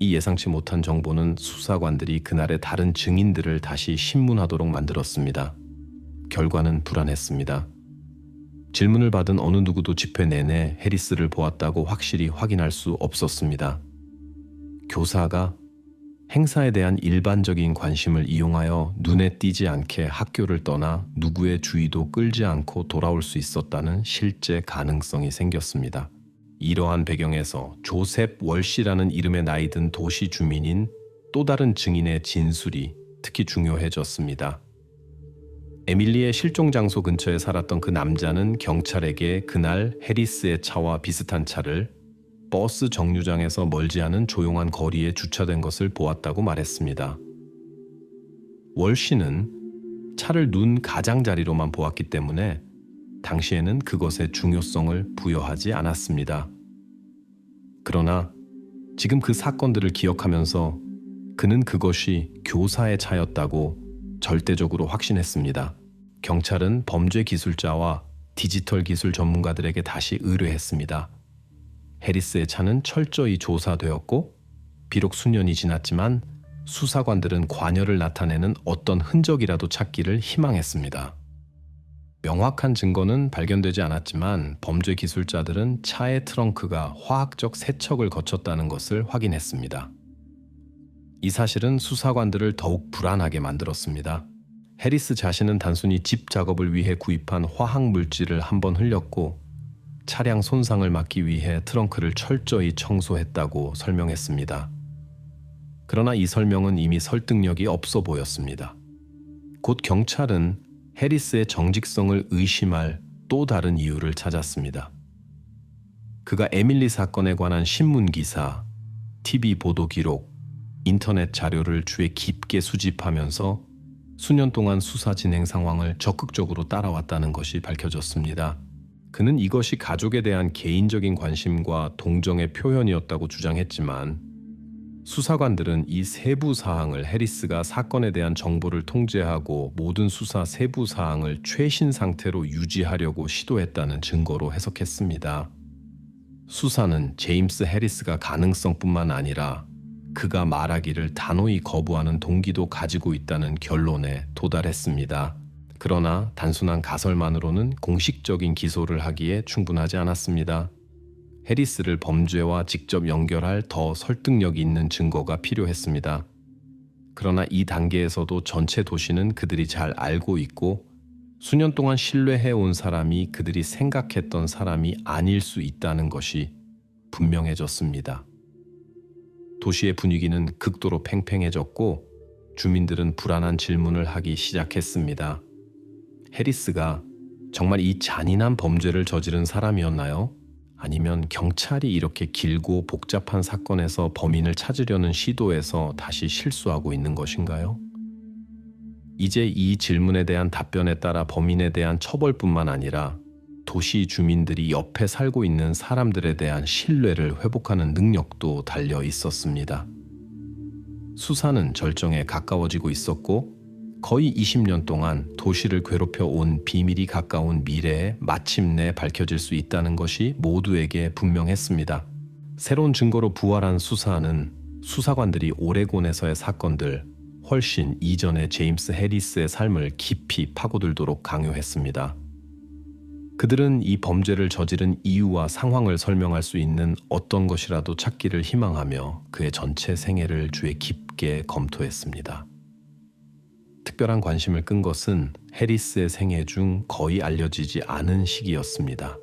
이 예상치 못한 정보는 수사관들이 그날의 다른 증인들을 다시 신문하도록 만들었습니다. 결과는 불안했습니다. 질문을 받은 어느 누구도 집회 내내 해리스를 보았다고 확실히 확인할 수 없었습니다. 교사가 행사에 대한 일반적인 관심을 이용하여 눈에 띄지 않게 학교를 떠나 누구의 주의도 끌지 않고 돌아올 수 있었다는 실제 가능성이 생겼습니다. 이러한 배경에서 조셉 월시라는 이름의 나이든 도시 주민인 또 다른 증인의 진술이 특히 중요해졌습니다. 에밀리의 실종 장소 근처에 살았던 그 남자는 경찰에게 그날 해리스의 차와 비슷한 차를 버스 정류장에서 멀지 않은 조용한 거리에 주차된 것을 보았다고 말했습니다. 월시는 차를 눈 가장자리로만 보았기 때문에 당시에는 그것의 중요성을 부여하지 않았습니다. 그러나 지금 그 사건들을 기억하면서 그는 그것이 교사의 차였다고 절대적으로 확신했습니다. 경찰은 범죄 기술자와 디지털 기술 전문가들에게 다시 의뢰했습니다. 해리스의 차는 철저히 조사되었고 비록 수년이 지났지만 수사관들은 관여를 나타내는 어떤 흔적이라도 찾기를 희망했습니다. 명확한 증거는 발견되지 않았지만 범죄 기술자들은 차의 트렁크가 화학적 세척을 거쳤다는 것을 확인했습니다. 이 사실은 수사관들을 더욱 불안하게 만들었습니다. 해리스 자신은 단순히 집 작업을 위해 구입한 화학 물질을 한번 흘렸고 차량 손상을 막기 위해 트렁크를 철저히 청소했다고 설명했습니다. 그러나 이 설명은 이미 설득력이 없어 보였습니다. 곧 경찰은 해리스의 정직성을 의심할 또 다른 이유를 찾았습니다. 그가 에밀리 사건에 관한 신문 기사, TV 보도 기록, 인터넷 자료를 주에 깊게 수집하면서 수년 동안 수사 진행 상황을 적극적으로 따라왔다는 것이 밝혀졌습니다. 그는 이것이 가족에 대한 개인적인 관심과 동정의 표현이었다고 주장했지만 수사관들은 이 세부 사항을 해리스가 사건에 대한 정보를 통제하고 모든 수사 세부 사항을 최신 상태로 유지하려고 시도했다는 증거로 해석했습니다. 수사는 제임스 해리스가 가능성뿐만 아니라 그가 말하기를 단호히 거부하는 동기도 가지고 있다는 결론에 도달했습니다. 그러나 단순한 가설만으로는 공식적인 기소를 하기에 충분하지 않았습니다. 해리스를 범죄와 직접 연결할 더 설득력 있는 증거가 필요했습니다. 그러나 이 단계에서도 전체 도시는 그들이 잘 알고 있고 수년 동안 신뢰해온 사람이 그들이 생각했던 사람이 아닐 수 있다는 것이 분명해졌습니다. 도시의 분위기는 극도로 팽팽해졌고 주민들은 불안한 질문을 하기 시작했습니다. 해리스가 정말 이 잔인한 범죄를 저지른 사람이었나요? 아니면 경찰이 이렇게 길고 복잡한 사건에서 범인을 찾으려는 시도에서 다시 실수하고 있는 것인가요? 이제 이 질문에 대한 답변에 따라 범인에 대한 처벌뿐만 아니라 도시 주민들이 옆에 살고 있는 사람들에 대한 신뢰를 회복하는 능력도 달려 있었습니다. 수사는 절정에 가까워지고 있었고 거의 20년 동안 도시를 괴롭혀 온 비밀이 가까운 미래에 마침내 밝혀질 수 있다는 것이 모두에게 분명했습니다. 새로운 증거로 부활한 수사는 수사관들이 오레곤에서의 사건들, 훨씬 이전의 제임스 해리스의 삶을 깊이 파고들도록 강요했습니다. 그들은 이 범죄를 저지른 이유와 상황을 설명할 수 있는 어떤 것이라도 찾기를 희망하며 그의 전체 생애를 주에 깊게 검토했습니다. 특별한 관심을 끈 것은 해리스의 생애 중 거의 알려지지 않은 시기였습니다.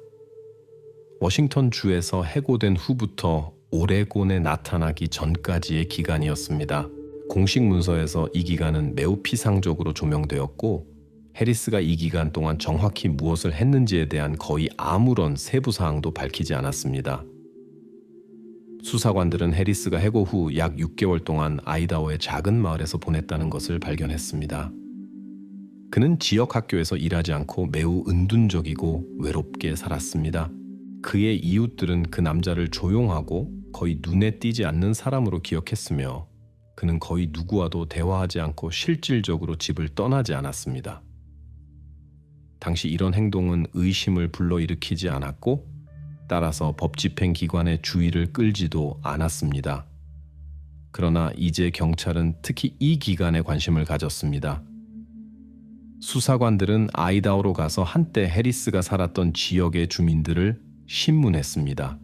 워싱턴 주에서 해고된 후부터 오레곤에 나타나기 전까지의 기간이었습니다. 공식 문서에서 이 기간은 매우 피상적으로 조명되었고 해리스가 이 기간 동안 정확히 무엇을 했는지에 대한 거의 아무런 세부 사항도 밝히지 않았습니다. 수사관들은 해리스가 해고 후 약 6개월 동안 아이다호의 작은 마을에서 보냈다는 것을 발견했습니다. 그는 지역 학교에서 일하지 않고 매우 은둔적이고 외롭게 살았습니다. 그의 이웃들은 그 남자를 조용하고 거의 눈에 띄지 않는 사람으로 기억했으며 그는 거의 누구와도 대화하지 않고 실질적으로 집을 떠나지 않았습니다. 당시 이런 행동은 의심을 불러일으키지 않았고 따라서 법 집행 기관의 주의를 끌지도 않았습니다. 그러나 이제 경찰은 특히 이 기간에 관심을 가졌습니다. 수사관들은 아이다호로 가서 한때 해리스가 살았던 지역의 주민들을 신문했습니다.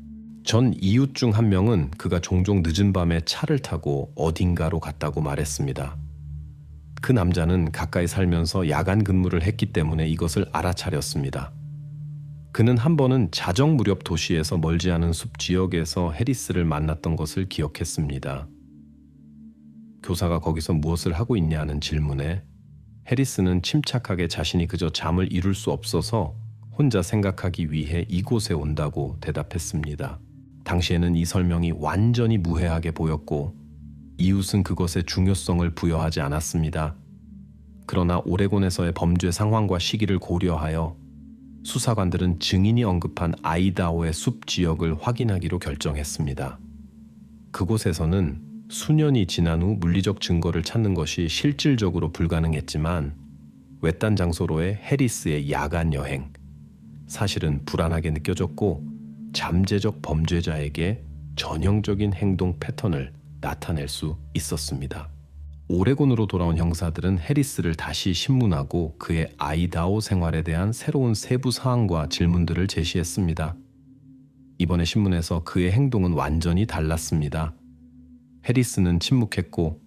전 이웃 중 한 명은 그가 종종 늦은 밤에 차를 타고 어딘가로 갔다고 말했습니다. 그 남자는 가까이 살면서 야간 근무를 했기 때문에 이것을 알아차렸습니다. 그는 한 번은 자정 무렵 도시에서 멀지 않은 숲 지역에서 해리스를 만났던 것을 기억했습니다. 교사가 거기서 무엇을 하고 있냐는 질문에 해리스는 침착하게 자신이 그저 잠을 이룰 수 없어서 혼자 생각하기 위해 이곳에 온다고 대답했습니다. 당시에는 이 설명이 완전히 무해하게 보였고 이웃은 그것에 중요성을 부여하지 않았습니다. 그러나 오레곤에서의 범죄 상황과 시기를 고려하여 수사관들은 증인이 언급한 아이다호의 숲 지역을 확인하기로 결정했습니다. 그곳에서는 수년이 지난 후 물리적 증거를 찾는 것이 실질적으로 불가능했지만 외딴 장소로의 해리스의 야간 여행, 사실은 불안하게 느껴졌고 잠재적 범죄자에게 전형적인 행동 패턴을 나타낼 수 있었습니다. 오레곤으로 돌아온 형사들은 해리스를 다시 신문하고 그의 아이다호 생활에 대한 새로운 세부 사항과 질문들을 제시했습니다. 이번에 신문에서 그의 행동은 완전히 달랐습니다. 해리스는 침묵했고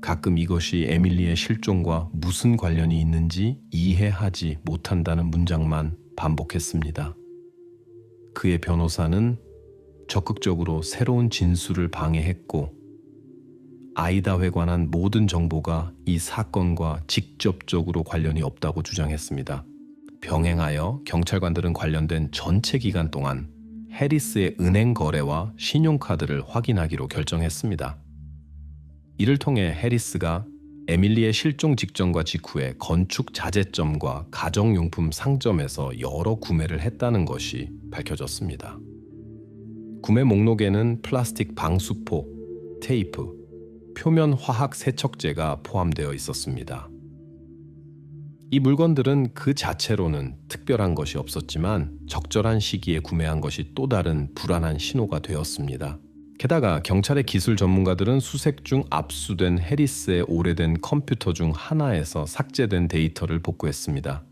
가끔 이것이 에밀리의 실종과 무슨 관련이 있는지 이해하지 못한다는 문장만 반복했습니다. 그의 변호사는 적극적으로 새로운 진술을 방해했고 아이다호에 관한 모든 정보가 이 사건과 직접적으로 관련이 없다고 주장했습니다. 병행하여 경찰관들은 관련된 전체 기간 동안 해리스의 은행 거래와 신용카드를 확인하기로 결정했습니다. 이를 통해 해리스가 에밀리의 실종 직전과 직후에 건축 자재점과 가정용품 상점에서 여러 구매를 했다는 것이 밝혀졌습니다. 구매 목록에는 플라스틱 방수포, 테이프, 표면 화학 세척제가 포함되어 있었습니다. 이 물건들은 그 자체로는 특별한 것이 없었지만 적절한 시기에 구매한 것이 또 다른 불안한 신호가 되었습니다. 게다가 경찰의 기술 전문가들은 수색 중 압수된 해리스의 오래된 컴퓨터 중 하나에서 삭제된 데이터를 복구했습니다.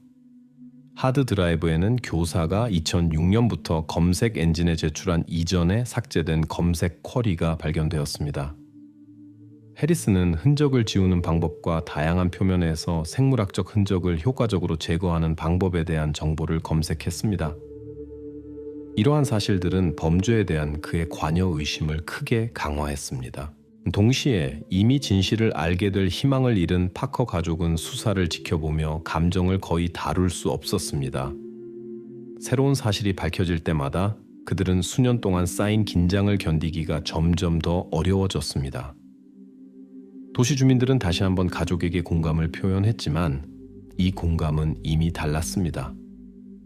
하드 드라이브에는 교사가 2006년부터 검색 엔진에 제출한 이전에 삭제된 검색 쿼리가 발견되었습니다. 해리스는 흔적을 지우는 방법과 다양한 표면에서 생물학적 흔적을 효과적으로 제거하는 방법에 대한 정보를 검색했습니다. 이러한 사실들은 범죄에 대한 그의 관여 의심을 크게 강화했습니다. 동시에 이미 진실을 알게 될 희망을 잃은 파커 가족은 수사를 지켜보며 감정을 거의 다룰 수 없었습니다. 새로운 사실이 밝혀질 때마다 그들은 수년 동안 쌓인 긴장을 견디기가 점점 더 어려워졌습니다. 도시 주민들은 다시 한번 가족에게 공감을 표현했지만 이 공감은 이미 달랐습니다.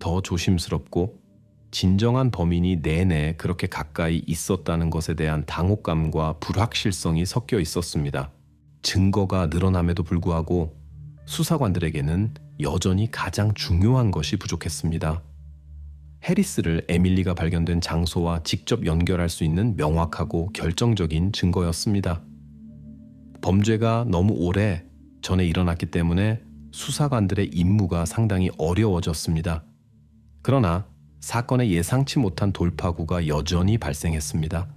더 조심스럽고 진정한 범인이 내내 그렇게 가까이 있었다는 것에 대한 당혹감과 불확실성이 섞여 있었습니다. 증거가 늘어남에도 불구하고 수사관들에게는 여전히 가장 중요한 것이 부족했습니다. 해리스를 에밀리가 발견된 장소와 직접 연결할 수 있는 명확하고 결정적인 증거였습니다. 범죄가 너무 오래 전에 일어났기 때문에 수사관들의 임무가 상당히 어려워졌습니다. 그러나 사건의 예상치 못한 돌파구가 여전히 발생했습니다.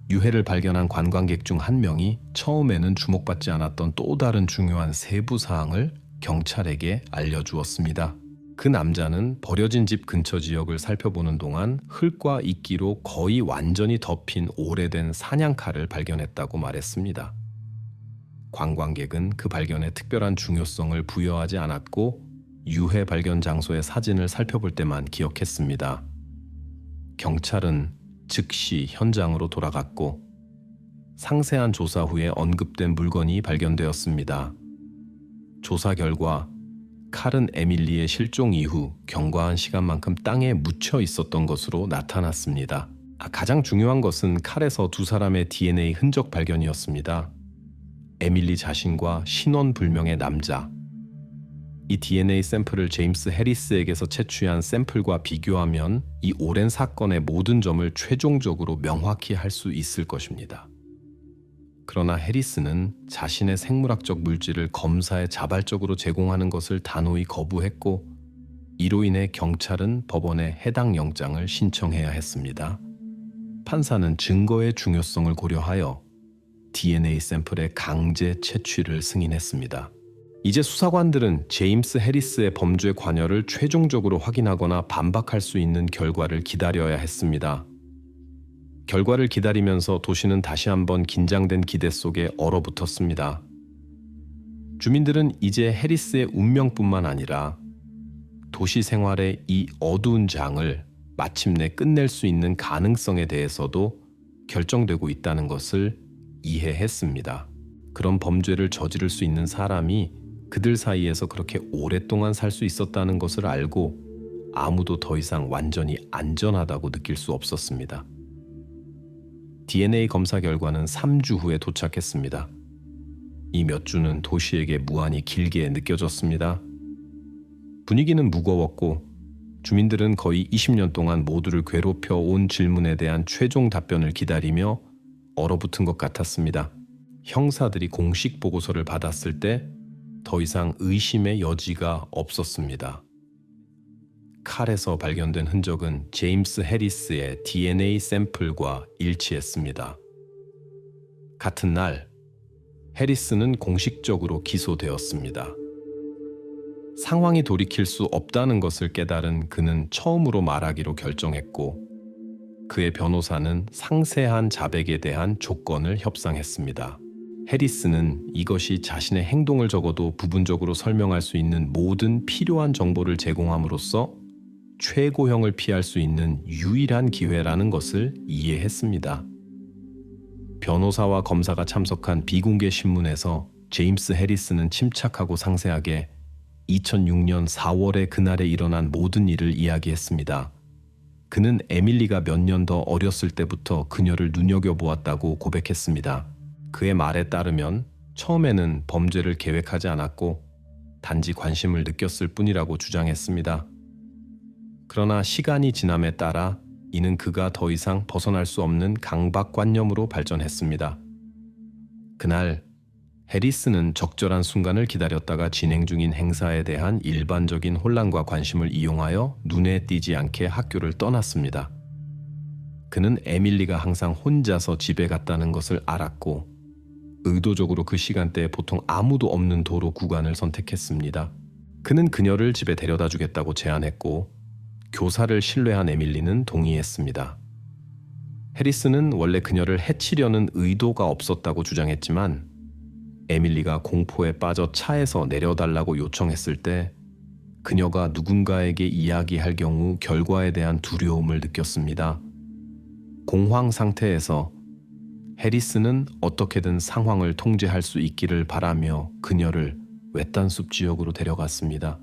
유해를 발견한 관광객 중 한 명이 처음에는 주목받지 않았던 또 다른 중요한 세부 사항을 경찰에게 알려주었습니다. 그 남자는 버려진 집 근처 지역을 살펴보는 동안 흙과 이끼로 거의 완전히 덮인 오래된 사냥칼을 발견했다고 말했습니다. 관광객은 그 발견에 특별한 중요성을 부여하지 않았고 유해 발견 장소의 사진을 살펴볼 때만 기억했습니다. 경찰은 즉시 현장으로 돌아갔고 상세한 조사 후에 언급된 물건이 발견되었습니다. 조사 결과 칼은 에밀리의 실종 이후 경과한 시간만큼 땅에 묻혀 있었던 것으로 나타났습니다. 가장 중요한 것은 칼에서 두 사람의 DNA 흔적 발견이었습니다. 에밀리 자신과 신원불명의 남자. 이 DNA 샘플을 제임스 해리스에게서 채취한 샘플과 비교하면 이 오랜 사건의 모든 점을 최종적으로 명확히 할 수 있을 것입니다. 그러나 해리스는 자신의 생물학적 물질을 검사에 자발적으로 제공하는 것을 단호히 거부했고 이로 인해 경찰은 법원에 해당 영장을 신청해야 했습니다. 판사는 증거의 중요성을 고려하여 DNA 샘플의 강제 채취를 승인했습니다. 이제 수사관들은 제임스 해리스의 범죄 관여를 최종적으로 확인하거나 반박할 수 있는 결과를 기다려야 했습니다. 결과를 기다리면서 도시는 다시 한번 긴장된 기대 속에 얼어붙었습니다. 주민들은 이제 해리스의 운명뿐만 아니라 도시 생활의 이 어두운 장을 마침내 끝낼 수 있는 가능성에 대해서도 결정되고 있다는 것을 이해했습니다. 그런 범죄를 저지를 수 있는 사람이 그들 사이에서 그렇게 오랫동안 살 수 있었다는 것을 알고 아무도 더 이상 완전히 안전하다고 느낄 수 없었습니다. DNA 검사 결과는 3주 후에 도착했습니다. 이 몇 주는 도시에게 무한히 길게 느껴졌습니다. 분위기는 무거웠고 주민들은 거의 20년 동안 모두를 괴롭혀 온 질문에 대한 최종 답변을 기다리며 얼어붙은 것 같았습니다. 형사들이 공식 보고서를 받았을 때 더 이상 의심의 여지가 없었습니다. 칼에서 발견된 흔적은 제임스 해리스의 DNA 샘플과 일치했습니다. 같은 날, 해리스는 공식적으로 기소되었습니다. 상황이 돌이킬 수 없다는 것을 깨달은 그는 처음으로 말하기로 결정했고, 그의 변호사는 상세한 자백에 대한 조건을 협상했습니다. 해리스는 이것이 자신의 행동을 적어도 부분적으로 설명할 수 있는 모든 필요한 정보를 제공함으로써 최고형을 피할 수 있는 유일한 기회라는 것을 이해했습니다. 변호사와 검사가 참석한 비공개 신문에서 제임스 해리스는 침착하고 상세하게 2006년 4월의 그날에 일어난 모든 일을 이야기했습니다. 그는 에밀리가 몇 년 더 어렸을 때부터 그녀를 눈여겨보았다고 고백했습니다. 그의 말에 따르면 처음에는 범죄를 계획하지 않았고 단지 관심을 느꼈을 뿐이라고 주장했습니다. 그러나 시간이 지남에 따라 이는 그가 더 이상 벗어날 수 없는 강박관념으로 발전했습니다. 그날 해리스는 적절한 순간을 기다렸다가 진행 중인 행사에 대한 일반적인 혼란과 관심을 이용하여 눈에 띄지 않게 학교를 떠났습니다. 그는 에밀리가 항상 혼자서 집에 갔다는 것을 알았고 의도적으로 그 시간대에 보통 아무도 없는 도로 구간을 선택했습니다. 그는 그녀를 집에 데려다 주겠다고 제안했고 교사를 신뢰한 에밀리는 동의했습니다. 해리스는 원래 그녀를 해치려는 의도가 없었다고 주장했지만 에밀리가 공포에 빠져 차에서 내려달라고 요청했을 때 그녀가 누군가에게 이야기할 경우 결과에 대한 두려움을 느꼈습니다. 공황 상태에서 해리스는 어떻게든 상황을 통제할 수 있기를 바라며 그녀를 외딴숲 지역으로 데려갔습니다.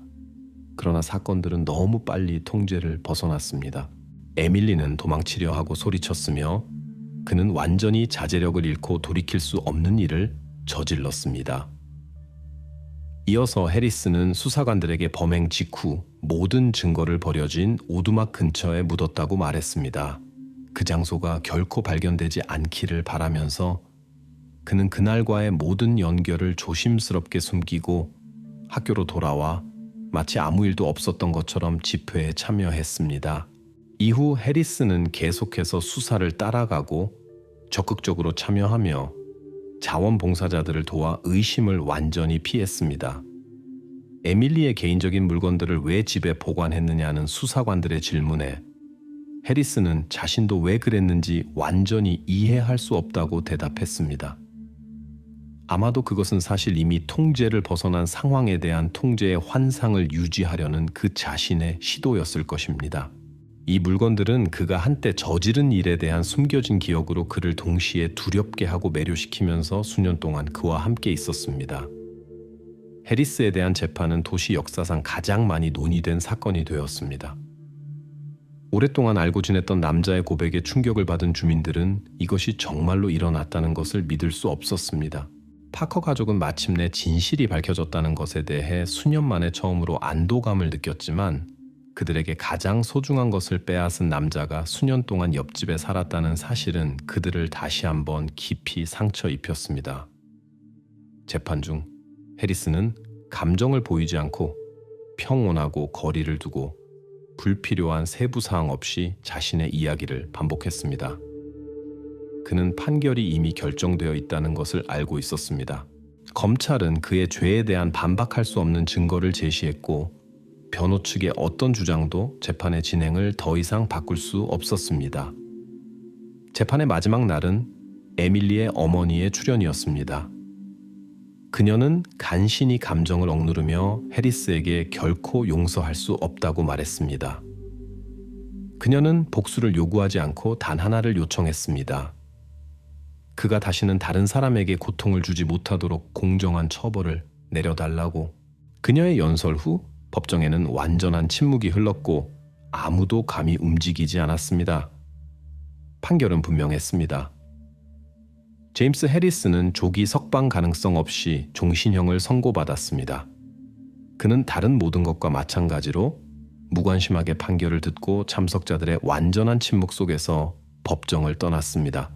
그러나 사건들은 너무 빨리 통제를 벗어났습니다. 에밀리는 도망치려 하고 소리쳤으며 그는 완전히 자제력을 잃고 돌이킬 수 없는 일을 저질렀습니다. 이어서 해리스는 수사관들에게 범행 직후 모든 증거를 버려진 오두막 근처에 묻었다고 말했습니다. 그 장소가 결코 발견되지 않기를 바라면서 그는 그날과의 모든 연결을 조심스럽게 숨기고 학교로 돌아와 마치 아무 일도 없었던 것처럼 집회에 참여했습니다. 이후 해리스는 계속해서 수사를 따라가고 적극적으로 참여하며 자원봉사자들을 도와 의심을 완전히 피했습니다. 에밀리의 개인적인 물건들을 왜 집에 보관했느냐는 수사관들의 질문에 해리스는 자신도 왜 그랬는지 완전히 이해할 수 없다고 대답했습니다. 아마도 그것은 사실 이미 통제를 벗어난 상황에 대한 통제의 환상을 유지하려는 그 자신의 시도였을 것입니다. 이 물건들은 그가 한때 저지른 일에 대한 숨겨진 기억으로 그를 동시에 두렵게 하고 매료시키면서 수년 동안 그와 함께 있었습니다. 해리스에 대한 재판은 도시 역사상 가장 많이 논의된 사건이 되었습니다. 오랫동안 알고 지냈던 남자의 고백에 충격을 받은 주민들은 이것이 정말로 일어났다는 것을 믿을 수 없었습니다. 파커 가족은 마침내 진실이 밝혀졌다는 것에 대해 수년 만에 처음으로 안도감을 느꼈지만 그들에게 가장 소중한 것을 빼앗은 남자가 수년 동안 옆집에 살았다는 사실은 그들을 다시 한번 깊이 상처 입혔습니다. 재판 중 해리스는 감정을 보이지 않고 평온하고 거리를 두고 불필요한 세부 사항 없이 자신의 이야기를 반복했습니다. 그는 판결이 이미 결정되어 있다는 것을 알고 있었습니다. 검찰은 그의 죄에 대한 반박할 수 없는 증거를 제시했고 변호 측의 어떤 주장도 재판의 진행을 더 이상 바꿀 수 없었습니다. 재판의 마지막 날은 에밀리의 어머니의 출연이었습니다. 그녀는 간신히 감정을 억누르며 해리스에게 결코 용서할 수 없다고 말했습니다. 그녀는 복수를 요구하지 않고 단 하나를 요청했습니다. 그가 다시는 다른 사람에게 고통을 주지 못하도록 공정한 처벌을 내려달라고. 그녀의 연설 후 법정에는 완전한 침묵이 흘렀고 아무도 감히 움직이지 않았습니다. 판결은 분명했습니다. 제임스 해리스는 조기 석방 가능성 없이 종신형을 선고받았습니다. 그는 다른 모든 것과 마찬가지로 무관심하게 판결을 듣고 참석자들의 완전한 침묵 속에서 법정을 떠났습니다.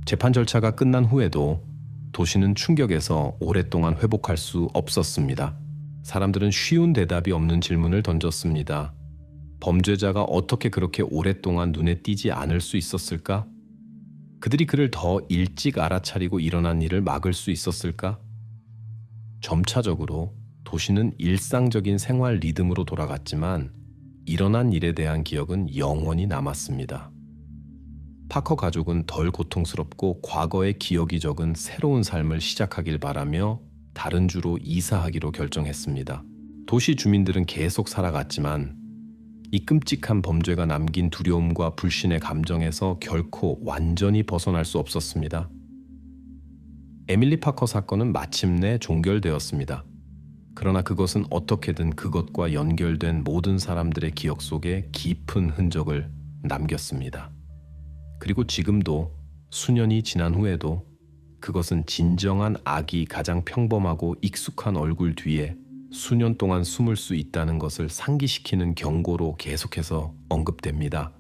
재판 절차가 끝난 후에도 도시는 충격에서 오랫동안 회복할 수 없었습니다. 사람들은 쉬운 대답이 없는 질문을 던졌습니다. 범죄자가 어떻게 그렇게 오랫동안 눈에 띄지 않을 수 있었을까? 그들이 그를 더 일찍 알아차리고 일어난 일을 막을 수 있었을까? 점차적으로 도시는 일상적인 생활 리듬으로 돌아갔지만 일어난 일에 대한 기억은 영원히 남았습니다. 파커 가족은 덜 고통스럽고 과거의 기억이 적은 새로운 삶을 시작하길 바라며 다른 주로 이사하기로 결정했습니다. 도시 주민들은 계속 살아갔지만 이 끔찍한 범죄가 남긴 두려움과 불신의 감정에서 결코 완전히 벗어날 수 없었습니다. 에밀리 파커 사건은 마침내 종결되었습니다. 그러나 그것은 어떻게든 그것과 연결된 모든 사람들의 기억 속에 깊은 흔적을 남겼습니다. 그리고 지금도 수년이 지난 후에도 그것은 진정한 악이 가장 평범하고 익숙한 얼굴 뒤에 수년 동안 숨을 수 있다는 것을 상기시키는 경고로 계속해서 언급됩니다.